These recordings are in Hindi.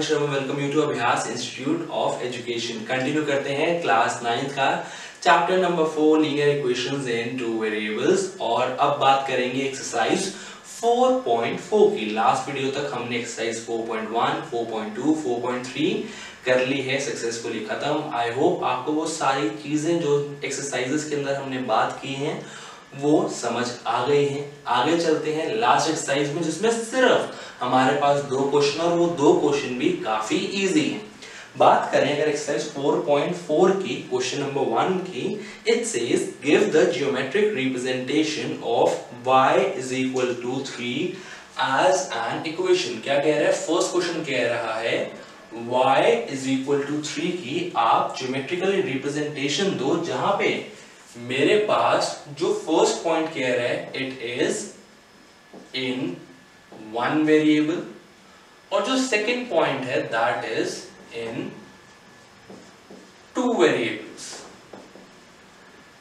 शर्मा, वेलकम यू टू अभ्यास इंस्टीट्यूट ऑफ एजुकेशन। कंटिन्यू करते हैं क्लास 9th का चैप्टर नंबर 4 लीनियर इक्वेशंस इन टू वेरिएबल्स और अब बात करेंगे एक्सरसाइज 4.4 की। लास्ट वीडियो तक हमने एक्सरसाइज 4.1, 4.2, 4.3 कर ली है सक्सेसफुली खत्म। आई होप आपको वो सारी चीजें जो एक्सरसाइजेस के अंदर हमने बात की हैं वो समझ आ गई हैं। आगे चलते हैं लास्ट एक्सरसाइज में, जिसमें सिर्फ हमारे पास 2 क्वेश्चन और वो 2 क्वेश्चन भी काफी इजी हैं। बात करें अगर एक्सरसाइज 4.4 की क्वेश्चन नंबर 1 की, it says give the geometric representation of y is equal to 3 as an equation. क्या कह रहा है? फर्स्ट क्वेश्चन कह रहा है y is equal to 3 की आप ज्योमेट्रिकल रिप्रेजेंटेशन दो, जहां पे मेरे पास जो फर्स्ट पॉइंट कह रहा है इट इज इन 1 वेरिएबल और जो सेकंड पॉइंट है that is in 2 variables.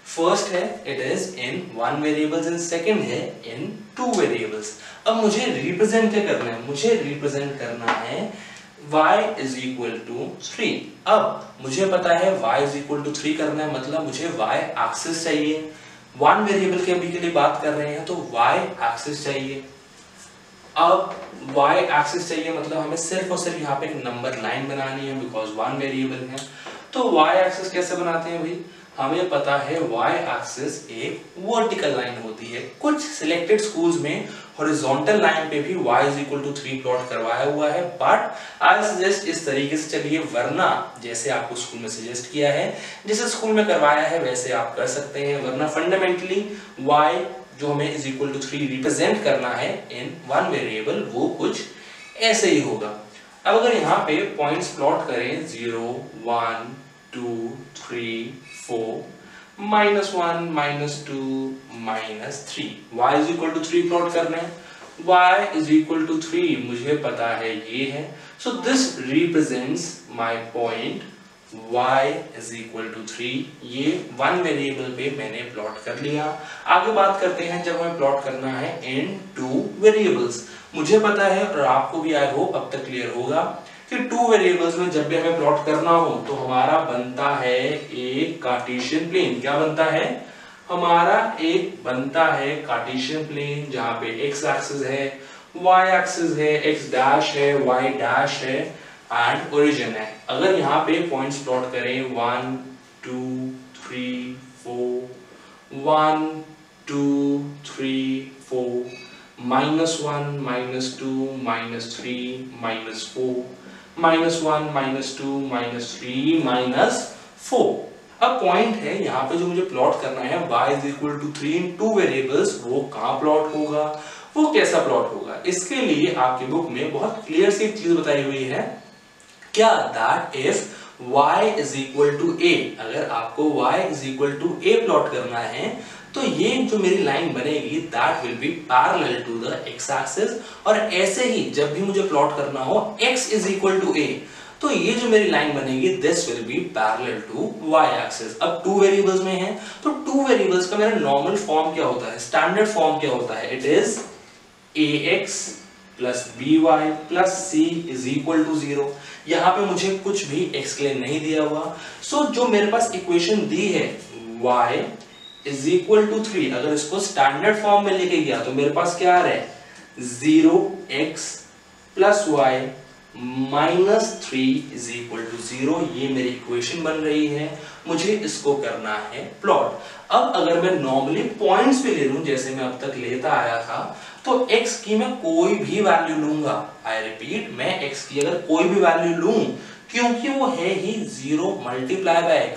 First है it is in 1 variables and second है इन 2 वेरिएबल्स। अब मुझे रिप्रेजेंट क्या करना है? मुझे रिप्रेजेंट करना है y is equal to 3। अब मुझे पता है y is equal to 3 करना है, मतलब मुझे y एक्सिस चाहिए। 1 वेरिएबल के अभी के लिए बात कर रहे हैं तो y एक्सिस चाहिए। अब y एक्सिस चाहिए मतलब हमें सिर्फ और सिर्फ यहाँ पे एक नंबर लाइन बनानी है बिकॉज 1 वेरिएबल है। तो y एक्सिस कैसे बनाते हैं भाई? हमें पता है y एक्सिस एक वर्टिकल लाइन होती है। कुछ सिलेक्टेड स्कूल्स में हॉरिजॉन्टल लाइन पे भी y is equal to 3 plot करवाया हुआ है, बट आई सजेस्ट इस तरीके से चलिए, वरना जैसे आपको स्कूल में सजेस्ट किया है, जिसे स्कूल में करवाया है वैसे आप कर सकते हैं, वरना फंडामेंटली y जो हमें is equal to 3 रिप्रेजेंट करना है इन 1 वेरिएबल वो कुछ ऐसे ही होगा। अब अगर यहाँ पे पॉइंट्स प्लॉट करें 0, 1, 2, 3, 4, -1, -2, -3, y is equal to 3 plot करना है। y is equal to 3 मुझे पता है ये है, so this represents my point y is equal to 3। ये 1 वेरिएबल पे मैंने प्लॉट कर लिया। आगे बात करते हैं जब हमें प्लॉट करना है इन 2 वेरिएबल्स। मुझे पता है और आपको भी आई होप अब तक क्लियर होगा कि 2 वेरिएबल्स में जब भी हमें प्लॉट करना हो तो हमारा बनता है एक कार्टेशियन प्लेन। क्या बनता है? हमारा एक बनता है कार्टेशियन प्लेन जहां पे x एक्सिस है, y एक्सिस है, x डैश है, y डैश है एंड ओरिजिन है। अगर यहाँ पे पॉइंट्स प्लॉट करें 1, 2, 3, 4, 1, 2, 3, 4, -1, -2, -3, -4, -1, -2, -3, -4। अब पॉइंट है यहाँ पे जो मुझे प्लॉट करना है y is equal to 3 in 2 variables, वो कहाँ प्लॉट होगा, वो कैसा प्लॉट होगा? इसके लिए आपकी बुक में बहुत क्लियर सी चीज बताई हुई है, क्या? That if y is equal to a, अगर आपको y is equal to a plot करना है तो ये जो मेरी लाइन बनेगी that will be parallel to the x axis, और ऐसे ही जब भी मुझे प्लॉट करना हो x is equal to a तो ये जो मेरी लाइन बनेगी this will be parallel to y axis. अब 2 वेरिएबल्स में है तो 2 वेरिएबल्स का मेरा नॉर्मल फॉर्म क्या होता है, स्टैंडर्ड फॉर्म क्या होता है? It is ax plus by plus c is equal to 0। यहाँ पे मुझे कुछ भी x के लिए नहीं दिया हुआ, सो जो मेरे पास इक्वेशन दी है y इज इक्वल टू 3, अगर इसको स्टैंडर्ड फॉर्म में लेके गया तो मेरे पास क्या आ रहा है? 0x plus y -3 is equal to 0। ये मेरी इक्वेशन बन रही है, मुझे इसको करना है प्लॉट। अब अगर मैं नॉर्मली पॉइंट्स पे ले लूं जैसे मैं अब तक लेता आया था तो x की मैं कोई भी वैल्यू लूंगा। आई रिपीट, मैं x की अगर कोई भी वैल्यू लूं क्योंकि वो है ही 0 मल्टीप्लाई बाय x,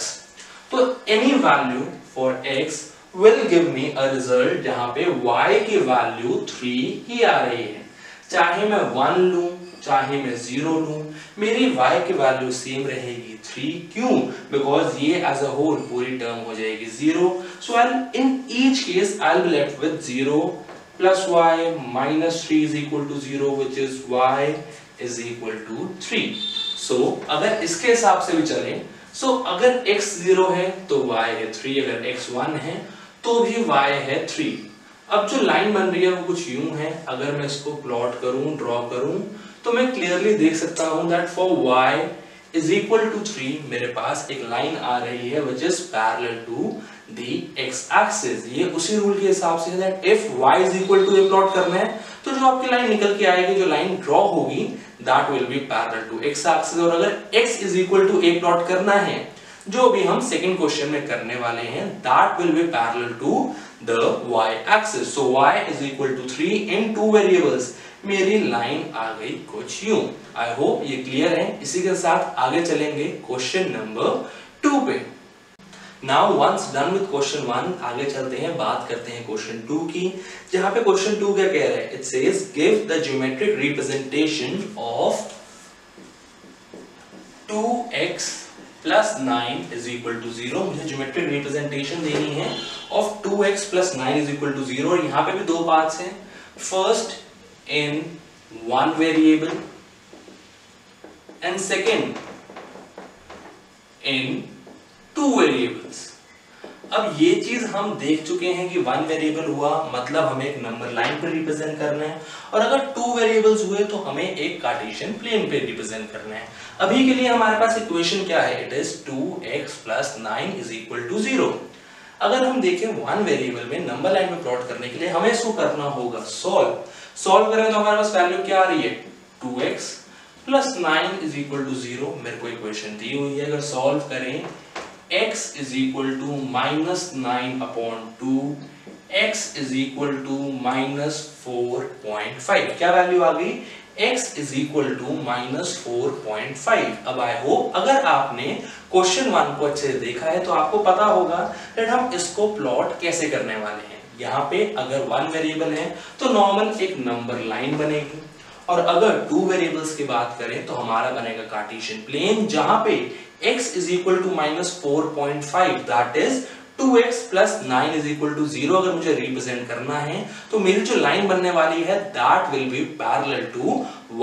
तो any value for x will give me a result जहां पे y की वैल्यू 3 ही आ रही है। चाहे मैं 1 लूं चाहे मैं 0 लूं, मेरी y की वैल्यू सेम रहेगी 3। क्यों? बिकॉज ये एज अ होल पूरी टर्म हो जाएगी 0। So in each case I will be left with 0 plus y -3 is equal to 0 which is y is equal to 3। So अगर इसके हिसाब से भी चलें, सो अगर x 0 है तो y है 3, अगर x 1 है तो भी y है 3। अब जो लाइन बन रही है वो कुछ यूं है, अगर मैं इसको प्लॉट करूं, ड्रॉ करूं तो मैं क्लियरली देख सकता हूं that for y is equal to 3 मेरे पास एक लाइन आ रही है which is parallel to the x axis। ये उसी रूल के हिसाब से है that if y is equal to a plot करना है तो जो आपकी लाइन निकल के आएगी, जो लाइन ड्रॉ होगी that will be parallel to x axis। और अगर x is equal to a plot करना है, जो भी हम सेकंड क्वेश्चन में करने वाले हैं, that will be parallel to the y axis। so y is equal to 3 in two variables। मेरी लाइन आ गई कुछ यूं। आई होप ये क्लियर है। इसी के साथ आगे चलेंगे क्वेश्चन नंबर 2 पे। Now once done with question 1, आगे चलते हैं, बात करते हैं क्वेश्चन 2 की, जहां पे क्वेश्चन 2 क्या कह रहा है? It says give the geometric representation of 2x plus 9 is equal to 0। मुझे ज्योमेट्रिक रिप्रेजेंटेशन देनी है of 2x plus 9 is equal to 0। और यहाँ पे भी दो पार्ट्स हैं, first in one variable and second in two variables। अब ये चीज हम देख चुके हैं कि वन वेरिएबल हुआ मतलब हमें एक नंबर लाइन पर रिप्रेजेंट करना है, और अगर टू वेरिएबल्स हुए तो हमें एक कार्टेशियन प्लेन पे रिप्रेजेंट करना है। अभी के लिए हमारे पास इक्वेशन क्या है? It is 2x plus 9 is equal to 0। अगर हम देखें वन वेरिएबल में नंबर लाइन में प्लॉट करने के लिए हमें इसको करना होगा सॉल्व करें तो हमारे पास वैल्यू क्या आ रही है? 2x plus 9 is equal to 0। मेरे को इक्वेशन दी हुई है, अगर सॉल्व करें x is equal to -9 upon 2, x is equal to -4.5। क्या वैल्यू आ गई? x is equal to -4.5। अब आई होप अगर आपने क्वेश्चन 1 को अच्छे से देखा है तो आपको पता होगा कि हम इसको प्लॉट कैसे करने वाले हैं। यहाँ पे अगर वन वेरिएबल है तो नॉर्मल एक नंबर लाइन बनेगी, और अगर टू वेरिएबल्स की बात करें तो हमारा बनेगा कार्टेशियन प्लेन, जहां पे x is equal to -4.5 that is 2x plus 9 is equal to 0। अगर मुझे रिप्रेजेंट करना है तो मेरी जो लाइन बनने वाली है that will be parallel to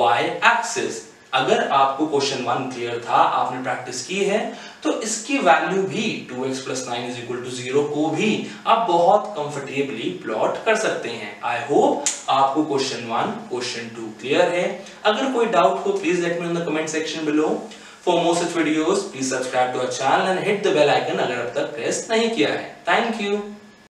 y axis। अगर आपको क्वेश्चन 1 क्लियर था, आपने प्रैक्टिस की है, तो इसकी वैल्यू भी 2x plus 9 is equal to 0 को भी आप बहुत कंफर्टेबली प्लॉट कर सकते हैं। आई होप आपको क्वेश्चन 1 क्वेश्चन 2 क्लियर है। अगर कोई डाउट हो please let me in the comment section below. For more such videos please subscribe to our channel and hit the bell icon अगर अब तक प्रेस नहीं किया है। Thank you.